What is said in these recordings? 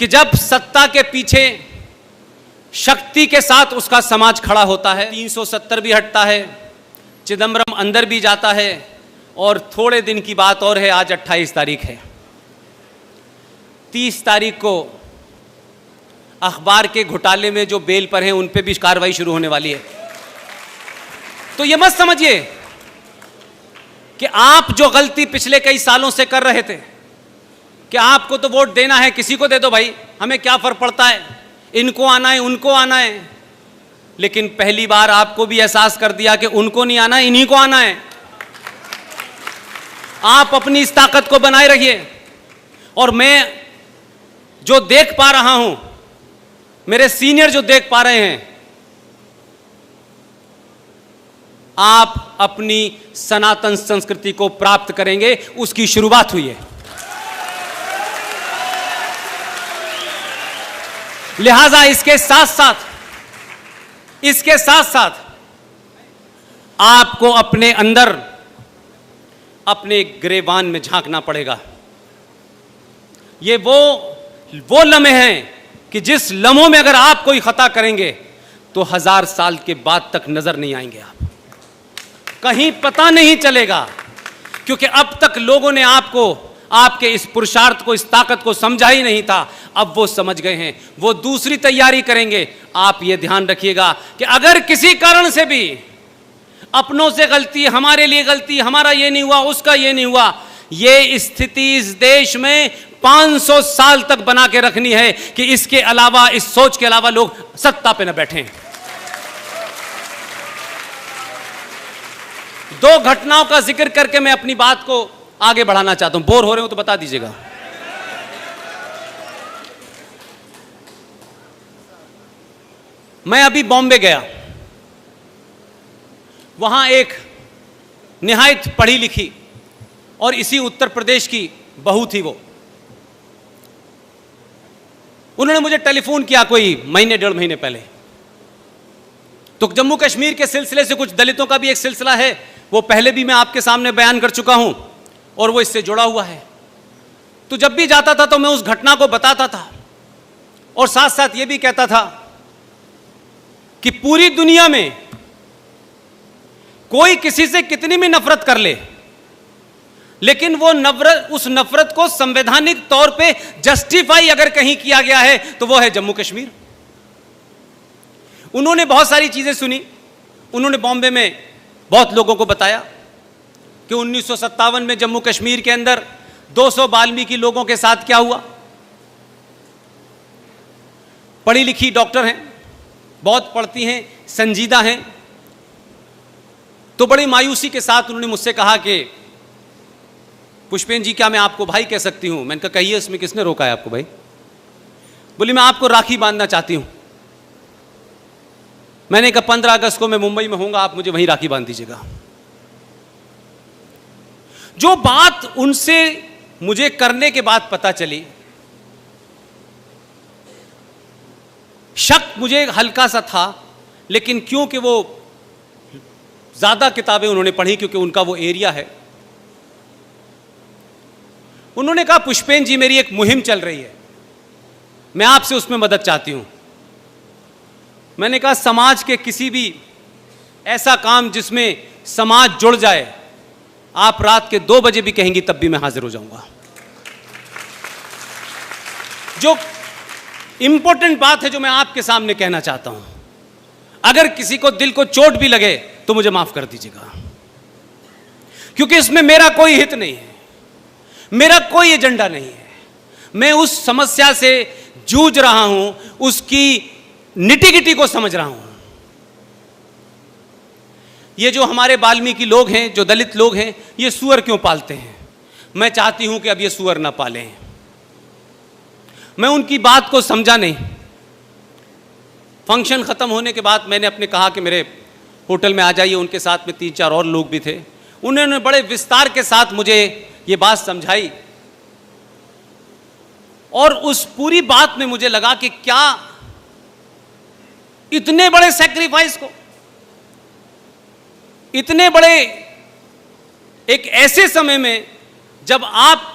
कि जब सत्ता के पीछे शक्ति के साथ उसका समाज खड़ा होता है, 370 भी हटता है, चिदंबरम अंदर भी जाता है, और थोड़े दिन की बात और है, आज 28 तारीख है, 30 तारीख को अखबार के घोटाले में जो बेल पर हैं उन पे भी कार्रवाई शुरू होने वाली है। तो ये मत समझिए कि आप जो गलती पिछले कई सालों से कर रहे थे कि आपको तो वोट देना है, किसी को दे दो भाई, हमें क्या फर्क पड़ता है, इनको आना है उनको आना है, लेकिन पहली बार आपको भी एहसास कर दिया कि उनको नहीं आना, इन्हीं को आना है। आप अपनी इस ताकत को बनाए रखिए। और मैं जो देख पा रहा हूं, मेरे सीनियर जो देख पा रहे हैं, आप अपनी सनातन संस्कृति को प्राप्त करेंगे, उसकी शुरुआत हुई है। लिहाजा इसके साथ साथ आपको अपने अंदर, अपने गिरेबान में झांकना पड़ेगा। ये वो लम्हे हैं कि जिस लम्हों में अगर आप कोई खता करेंगे तो 1000 साल के बाद तक नजर नहीं आएंगे, आप कहीं पता नहीं चलेगा, क्योंकि अब तक लोगों ने आपको, आपके इस पुरुषार्थ को, इस ताकत को समझा ही नहीं था। अब वो समझ गए हैं, वो दूसरी तैयारी करेंगे। आप ये ध्यान रखिएगा कि अगर किसी कारण से भी अपनों से गलती, हमारे लिए गलती, हमारा ये नहीं हुआ, उसका ये नहीं हुआ, ये स्थिति इस देश में 500 साल तक बना के रखनी है कि इसके अलावा, इस सोच के अलावा लोग सत्ता पे न बैठें। 2 घटनाओं का जिक्र करके मैं अपनी बात को आगे बढ़ाना चाहता हूं। बोर हो रहे हो तो बता दीजिएगा। मैं अभी बॉम्बे गया, वहां एक निहायत पढ़ी लिखी और इसी उत्तर प्रदेश की बहू थी वो। उन्होंने मुझे टेलीफोन किया कोई महीने 1.5 महीने पहले। तो जम्मू कश्मीर के सिलसिले से कुछ दलितों का भी एक सिलसिला है, वो पहले भी मैं आपके सामने बयान कर चुका हूं और वो इससे जुड़ा हुआ है। तो जब भी जाता था तो मैं उस घटना को बताता था और साथ साथ ये भी कहता था कि पूरी दुनिया में कोई किसी से कितनी भी नफरत कर ले, लेकिन वो नफरत, उस नफरत को संवैधानिक तौर पे जस्टिफाई अगर कहीं किया गया है तो वो है जम्मू कश्मीर। उन्होंने बहुत सारी चीजें सुनी। उन्होंने बॉम्बे में बहुत लोगों को बताया कि 1957 में जम्मू कश्मीर के अंदर 200 वाल्मीकि लोगों के साथ क्या हुआ। पढ़ी लिखी डॉक्टर हैं, बहुत पढ़ती हैं, संजीदा हैं। तो बड़ी मायूसी के साथ उन्होंने मुझसे कहा कि पुष्पेन जी, क्या मैं आपको भाई कह सकती हूं? मैंने कहा कहिए, इसमें किसने रोका है आपको भाई? बोली मैं आपको राखी बांधना चाहती हूं। मैंने कहा 15 अगस्त को मैं मुंबई में होऊंगा, आप मुझे वहीं राखी बांध दीजिएगा। जो बात उनसे मुझे करने के बाद पता चली, शक मुझे हल्का सा था, लेकिन क्योंकि वो ज्यादा किताबें उन्होंने पढ़ी, क्योंकि उनका वो एरिया है, उन्होंने कहा पुष्पेन जी, मेरी एक मुहिम चल रही है, मैं आपसे उसमें मदद चाहती हूं। मैंने कहा समाज के किसी भी ऐसा काम जिसमें समाज जुड़ जाए, आप रात के 2 बजे भी कहेंगी तब भी मैं हाजिर हो जाऊंगा। जो इंपॉर्टेंट बात है जो मैं आपके सामने कहना चाहता हूं, अगर किसी को दिल को चोट भी लगे तो मुझे माफ कर दीजिएगा, क्योंकि इसमें मेरा कोई हित नहीं है, मेरा कोई एजेंडा नहीं है। मैं उस समस्या से जूझ रहा हूं, उसकी निटी-गिटी को समझ रहा हूं। ये जो हमारे वाल्मीकि लोग हैं, जो दलित लोग हैं, ये सूअर क्यों पालते हैं? मैं चाहती हूं कि अब ये सूअर ना पालें। मैं उनकी बात को समझा नहीं। फंक्शन खत्म होने के बाद मैंने अपने कहा कि मेरे होटल में आ जाइए। उनके साथ में 3-4 और लोग भी थे। उन्होंने बड़े विस्तार के साथ मुझे ये बात समझाई और उस पूरी बात में मुझे लगा कि क्या इतने बड़े सैक्रिफाइस को, इतने बड़े एक ऐसे समय में जब आप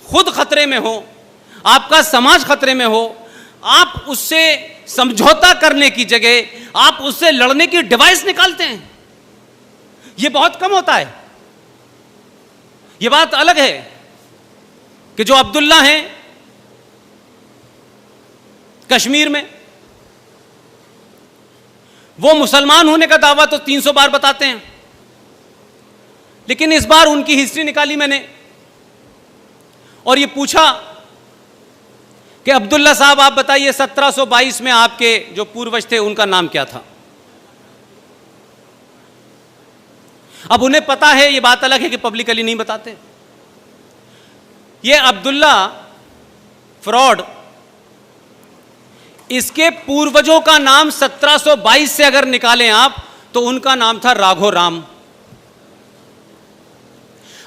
खुद खतरे में हो, आपका समाज खतरे में हो, आप उससे समझौता करने की जगह आप उससे लड़ने की डिवाइस निकालते हैं। यह बहुत कम होता है। यह बात अलग है कि जो अब्दुल्ला हैं कश्मीर में, वो मुसलमान होने का दावा तो 300 बार बताते हैं, लेकिन इस बार उनकी हिस्ट्री निकाली मैंने और ये पूछा कि अब्दुल्ला साहब आप बताइए 1722 में आपके जो पूर्वज थे उनका नाम क्या था। अब उन्हें पता है, ये बात अलग है कि पब्लिकली नहीं बताते। ये अब्दुल्ला फ्रॉड, इसके पूर्वजों का नाम 1722 से अगर निकालें आप तो उनका नाम था राघो राम।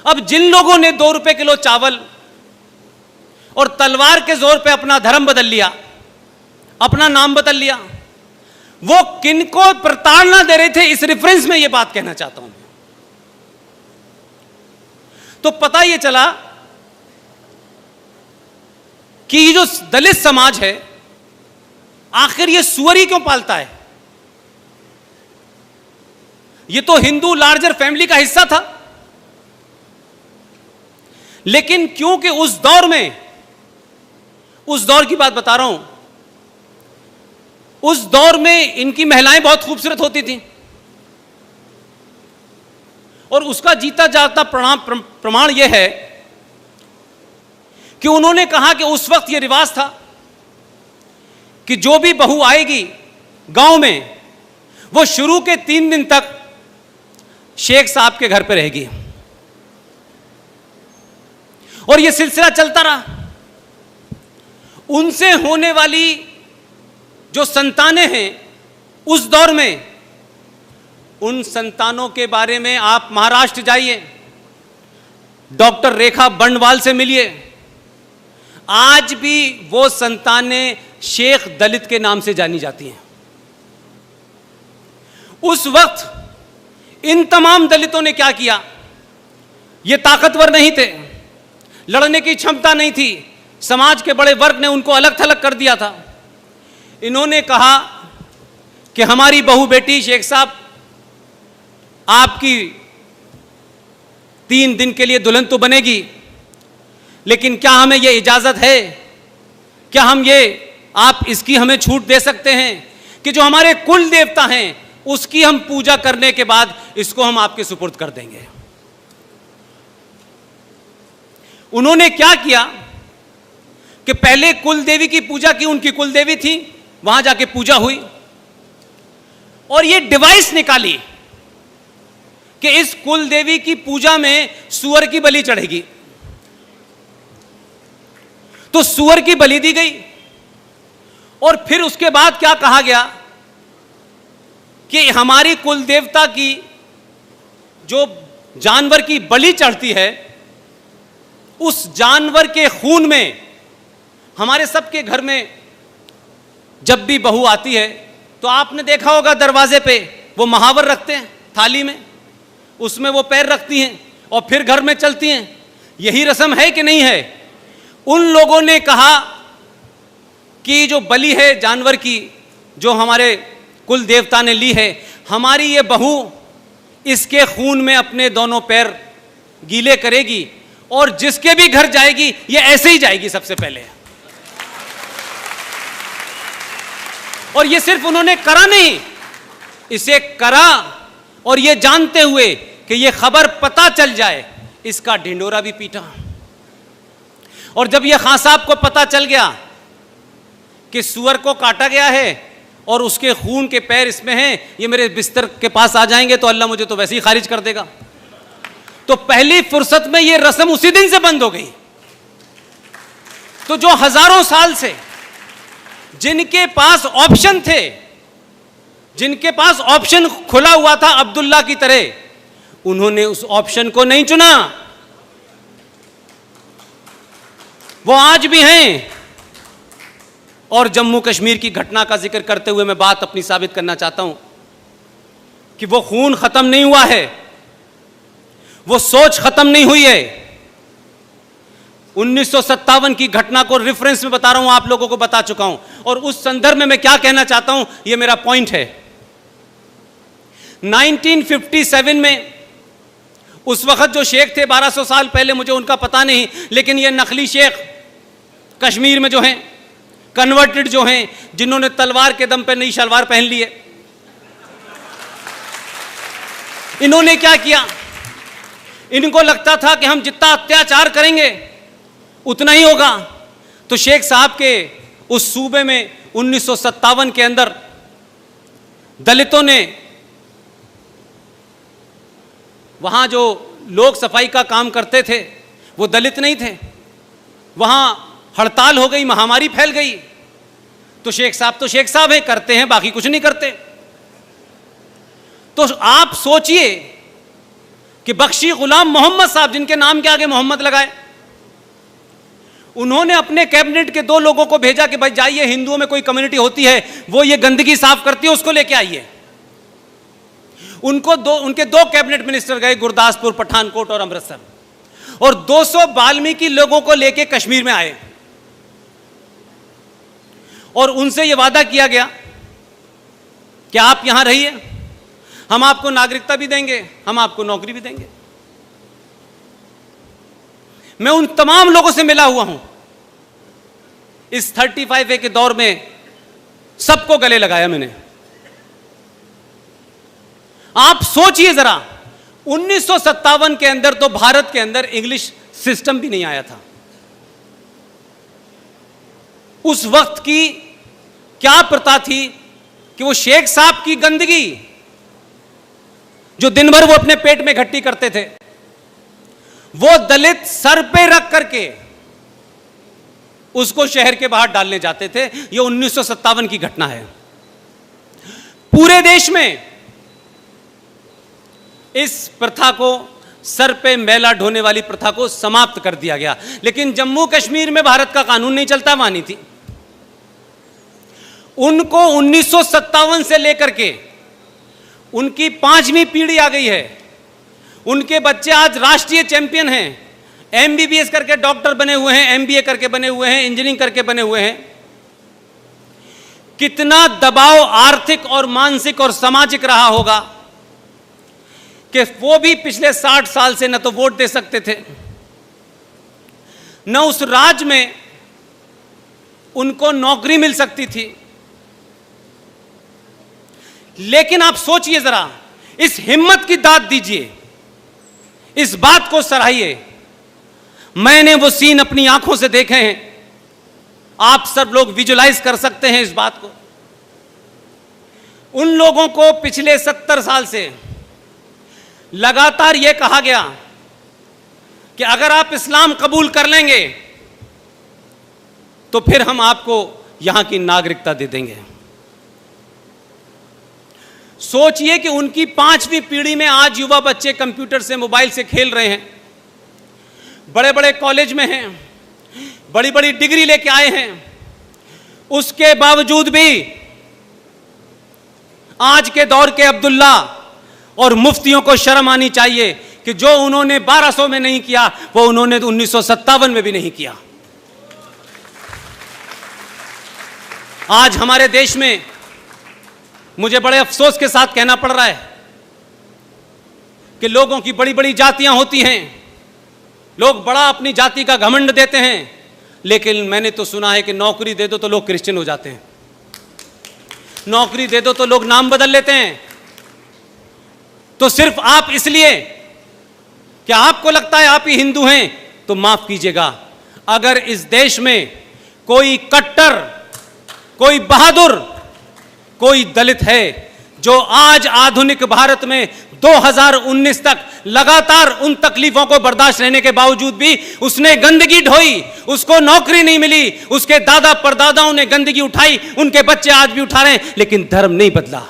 अब जिन लोगों ने 2 रुपए किलो चावल और तलवार के जोर पे अपना धर्म बदल लिया, अपना नाम बदल लिया, वो किनको प्रताड़ना दे रहे थे, इस रेफरेंस में ये बात कहना चाहता हूं। तो पता ये चला कि ये जो दलित समाज है आखिर ये सुअर ही क्यों पालता है। ये तो हिंदू लार्जर फैमिली का हिस्सा था, लेकिन क्योंकि उस दौर में, उस दौर की बात बता रहा हूं, उस दौर में इनकी महिलाएं बहुत खूबसूरत होती थीं और उसका जीता जागता प्रमाण यह है कि उन्होंने कहा कि उस वक्त यह रिवाज था कि जो भी बहू आएगी गांव में वो शुरू के 3 दिन तक शेख साहब के घर पे रहेगी और यह सिलसिला चलता रहा। उनसे होने वाली जो संतानें हैं उस दौर में, उन संतानों के बारे में आप महाराष्ट्र जाइए, डॉक्टर रेखा बंडवाल से मिलिए, आज भी वो संतानें शेख दलित के नाम से जानी जाती हैं। उस वक्त इन तमाम दलितों ने क्या किया, ये ताकतवर नहीं थे, लड़ने की क्षमता नहीं थी, समाज के बड़े वर्ग ने उनको अलग थलग कर दिया था। इन्होंने कहा कि हमारी बहू बेटी शेख साहब आपकी 3 दिन के लिए दुल्हन तो बनेगी, लेकिन क्या हमें यह इजाजत है, क्या हम ये आप इसकी हमें छूट दे सकते हैं कि जो हमारे कुल देवता हैं उसकी हम पूजा करने के बाद इसको हम आपके सुपुर्द कर देंगे। उन्होंने क्या किया कि पहले कुल देवी की पूजा की, उनकी कुल देवी थी, वहां जाके पूजा हुई और ये डिवाइस निकाली कि इस कुल देवी की पूजा में सुअर की बलि चढ़ेगी। तो सुअर की बलि दी गई और फिर उसके बाद क्या कहा गया कि हमारी कुल देवता की जो जानवर की बलि चढ़ती है उस जानवर के खून में, हमारे सबके घर में जब भी बहू आती है तो आपने देखा होगा दरवाजे पे वो महावर रखते हैं थाली में, उसमें वो पैर रखती हैं और फिर घर में चलती हैं। यही रस्म है कि नहीं है? उन लोगों ने कहा कि जो बलि है जानवर की, जो हमारे कुल देवता ने ली है, हमारी ये बहू इसके खून में अपने दोनों पैर गीले करेगी और जिसके भी घर जाएगी ये ऐसे ही जाएगी सबसे पहले। और ये सिर्फ उन्होंने करा नहीं, इसे करा और ये जानते हुए कि ये खबर पता चल जाए, इसका ढिंडोरा भी पीटा। और जब ये खान साहब को पता चल गया कि सुअर को काटा गया है और उसके खून के पैर इसमें हैं, ये मेरे बिस्तर के पास आ जाएंगे तो अल्लाह मुझे तो वैसे ही खारिज कर देगा, तो पहली फुर्सत में ये रस्म उसी दिन से बंद हो गई। तो जो हजारों साल से जिनके पास ऑप्शन थे, जिनके पास ऑप्शन खुला हुआ था अब्दुल्ला की तरह, उन्होंने उस ऑप्शन को नहीं चुना। वो आज भी हैं। और जम्मू कश्मीर की घटना का जिक्र करते हुए मैं बात अपनी साबित करना चाहता हूं कि वो खून खत्म नहीं हुआ है, वो सोच खत्म नहीं हुई है। 1957 की घटना को रेफरेंस में बता रहा हूं, आप लोगों को बता चुका हूं, और उस संदर्भ में मैं क्या कहना चाहता हूं, यह मेरा पॉइंट है। 1957 में उस वक्त जो शेख थे, 1200 साल पहले, मुझे उनका पता नहीं, लेकिन ये नकली शेख कश्मीर में जो हैं, कन्वर्टेड जो हैं, जिन्होंने तलवार के दम पे नई शलवार पहन ली है, इन्होंने क्या किया, इनको लगता था कि हम जितना अत्याचार करेंगे उतना ही होगा। तो शेख साहब के उस सूबे में 1957 के अंदर दलितों ने, वहां जो लोग सफाई का काम करते थे वो दलित नहीं थे, वहां हड़ताल हो गई, महामारी फैल गई, तो शेख साहब हैं, करते हैं, बाकी कुछ नहीं करते। तो आप सोचिए कि बख्शी गुलाम मोहम्मद साहब, जिनके नाम के आगे मोहम्मद लगाए, उन्होंने अपने कैबिनेट के 2 लोगों को भेजा कि भाई जाइए, हिंदुओं में कोई कम्युनिटी होती है वो ये गंदगी साफ करती है, उसको लेके आइए। उनके 2 कैबिनेट मिनिस्टर गए गुरदासपुर, पठानकोट और अमृतसर, और 200 वाल्मीकि लोगों को लेके कश्मीर में आए, और उनसे यह वादा किया गया कि आप यहां रहिए, हम आपको नागरिकता भी देंगे, हम आपको नौकरी भी देंगे। मैं उन तमाम लोगों से मिला हुआ हूं इस 35A के दौर में, सबको गले लगाया मैंने। आप सोचिए जरा, 1957 के अंदर तो भारत के अंदर इंग्लिश सिस्टम भी नहीं आया था। उस वक्त की क्या प्रथा थी कि वो शेख साहब की गंदगी जो दिन भर वो अपने पेट में इकट्ठी करते थे, वो दलित सर पे रख करके उसको शहर के बाहर डालने जाते थे। ये 1957 की घटना है। पूरे देश में इस प्रथा को, सर पे मैला ढोने वाली प्रथा को समाप्त कर दिया गया, लेकिन जम्मू कश्मीर में भारत का कानून नहीं चलता, मानी थी। उनको 1957 से लेकर के उनकी 5वीं पीढ़ी आ गई है। उनके बच्चे आज राष्ट्रीय चैंपियन हैं, MBBS करके डॉक्टर बने हुए हैं, MBA करके बने हुए हैं, इंजीनियरिंग करके बने हुए हैं। कितना दबाव आर्थिक और मानसिक और सामाजिक रहा होगा कि वो भी पिछले 60 साल से न तो वोट दे सकते थे, न उस राज्य में उनको नौकरी मिल सकती थी। लेकिन आप सोचिए जरा, इस हिम्मत की दाद दीजिए, इस बात को सराहिए। मैंने वो सीन अपनी आंखों से देखे हैं, आप सब लोग विजुलाइज कर सकते हैं इस बात को। उन लोगों को पिछले 70 साल से लगातार यह कहा गया कि अगर आप इस्लाम कबूल कर लेंगे तो फिर हम आपको यहां की नागरिकता दे देंगे। सोचिए कि उनकी 5वीं पीढ़ी में आज युवा बच्चे कंप्यूटर से, मोबाइल से खेल रहे हैं, बड़े बड़े कॉलेज में हैं, बड़ी बड़ी डिग्री लेके आए हैं। उसके बावजूद भी आज के दौर के अब्दुल्ला और मुफ्तियों को शर्म आनी चाहिए कि जो उन्होंने 1200 में नहीं किया वो उन्होंने 1957 में भी नहीं किया। आज हमारे देश में मुझे बड़े अफसोस के साथ कहना पड़ रहा है कि लोगों की बड़ी बड़ी जातियां होती हैं, लोग बड़ा अपनी जाति का घमंड देते हैं, लेकिन मैंने तो सुना है कि नौकरी दे दो तो लोग क्रिश्चियन हो जाते हैं, नौकरी दे दो तो लोग नाम बदल लेते हैं। तो सिर्फ आप इसलिए कि आपको लगता है आप ही हिंदू हैं, तो माफ कीजिएगा, अगर इस देश में कोई कट्टर, कोई बहादुर, कोई दलित है जो आज आधुनिक भारत में 2019 तक लगातार उन तकलीफों को बर्दाश्त रहने के बावजूद भी उसने गंदगी ढोई, उसको नौकरी नहीं मिली, उसके दादा परदादाओं ने गंदगी उठाई, उनके बच्चे आज भी उठा रहे हैं, लेकिन धर्म नहीं बदला।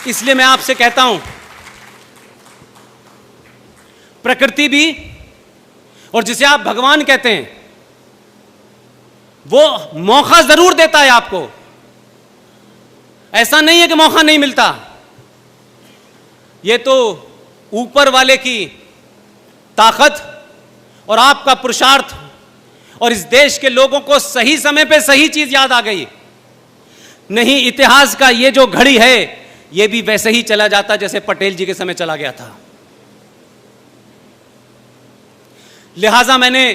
इसलिए मैं आपसे कहता हूं, प्रकृति भी, और जिसे आप भगवान कहते हैं, वो मौका जरूर देता है आपको। ऐसा नहीं है कि मौका नहीं मिलता, ये तो ऊपर वाले की ताकत और आपका पुरुषार्थ और इस देश के लोगों को सही समय पे सही चीज याद आ गई। नहीं, इतिहास का ये जो घड़ी है ये भी वैसे ही चला जाता जैसे पटेल जी के समय चला गया था। लिहाजा मैंने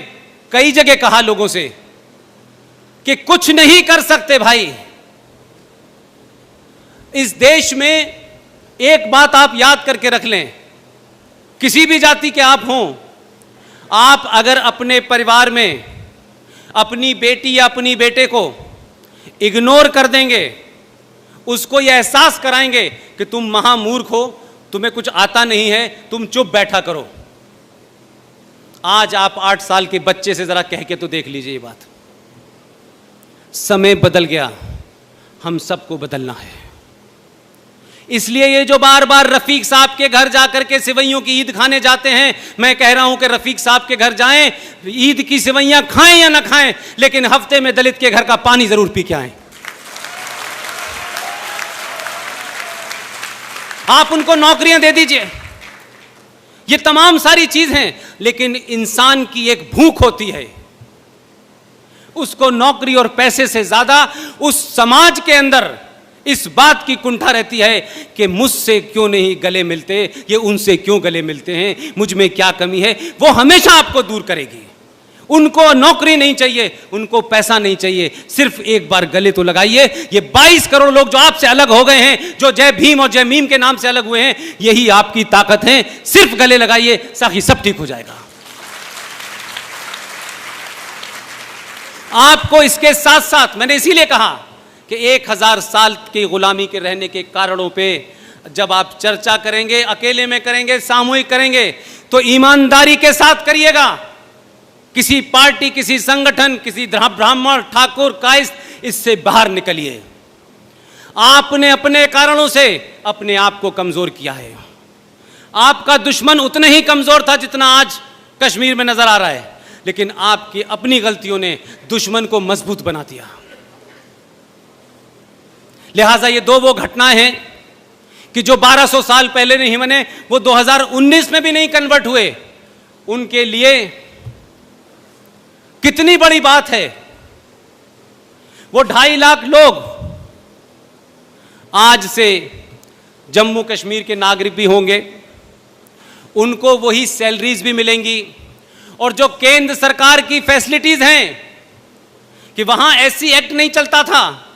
कई जगह कहा लोगों से कि कुछ नहीं कर सकते भाई। इस देश में एक बात आप याद करके रख लें, किसी भी जाति के आप हों, आप अगर अपने परिवार में अपनी बेटी या अपनी बेटे को इग्नोर कर देंगे, उसको यह एहसास कराएंगे कि तुम महामूर्ख हो, तुम्हें कुछ आता नहीं है, तुम चुप बैठा करो। आज आप 8 साल के बच्चे से जरा कह के तो देख लीजिए ये बात। समय बदल गया, हम सबको बदलना है। इसलिए ये जो बार बार रफीक साहब के घर जाकर के सिवैयों की ईद खाने जाते हैं, मैं कह रहा हूं कि रफीक साहब के घर जाएं, ईद की सिवैयां खाएं या ना खाएं, लेकिन हफ्ते में दलित के घर का पानी जरूर पी के आएं। आप उनको नौकरियां दे दीजिए, ये तमाम सारी चीज हैं, लेकिन इंसान की एक भूख होती है, उसको नौकरी और पैसे से ज्यादा उस समाज के अंदर इस बात की कुंठा रहती है कि मुझसे क्यों नहीं गले मिलते, ये उनसे क्यों गले मिलते हैं, मुझ में क्या कमी है। वो हमेशा आपको दूर करेगी। उनको नौकरी नहीं चाहिए, उनको पैसा नहीं चाहिए, सिर्फ एक बार गले तो लगाइए। ये 22 करोड़ लोग जो आपसे अलग हो गए हैं, जो जय भीम और जय मीम के नाम से अलग हुए हैं, यही आपकी ताकत है। सिर्फ गले लगाइए, साकी सब ठीक हो जाएगा। आपको इसके साथ साथ मैंने इसीलिए कहा कि 1000 साल की गुलामी के रहने के कारणों पे जब आप चर्चा करेंगे, अकेले में करेंगे, सामूहिक करेंगे, तो ईमानदारी के साथ करिएगा। किसी पार्टी, किसी संगठन, किसी ब्राह्मण, ठाकुर, कायस्थ, इससे बाहर निकलिए। आपने अपने कारणों से अपने आप को कमजोर किया है। आपका दुश्मन उतना ही कमजोर था जितना आज कश्मीर में नजर आ रहा है, लेकिन आपकी अपनी गलतियों ने दुश्मन को मजबूत बना दिया। लिहाजा ये वो घटनाएं हैं कि जो 1200 साल पहले नहीं बने, वो 2019 में भी नहीं कन्वर्ट हुए। उनके लिए कितनी बड़ी बात है। वो 2.5 लाख लोग आज से जम्मू कश्मीर के नागरिक भी होंगे, उनको वही सैलरीज भी मिलेंगी, और जो केंद्र सरकार की फैसिलिटीज हैं कि वहां एससी एक्ट नहीं चलता था,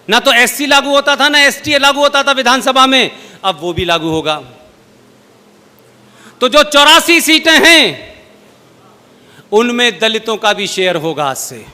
ना तो एससी लागू होता था, ना एसटी लागू होता था विधानसभा में, अब वो भी लागू होगा। तो जो 84 सीटें हैं उनमें दलितों का भी शेयर होगा आज से।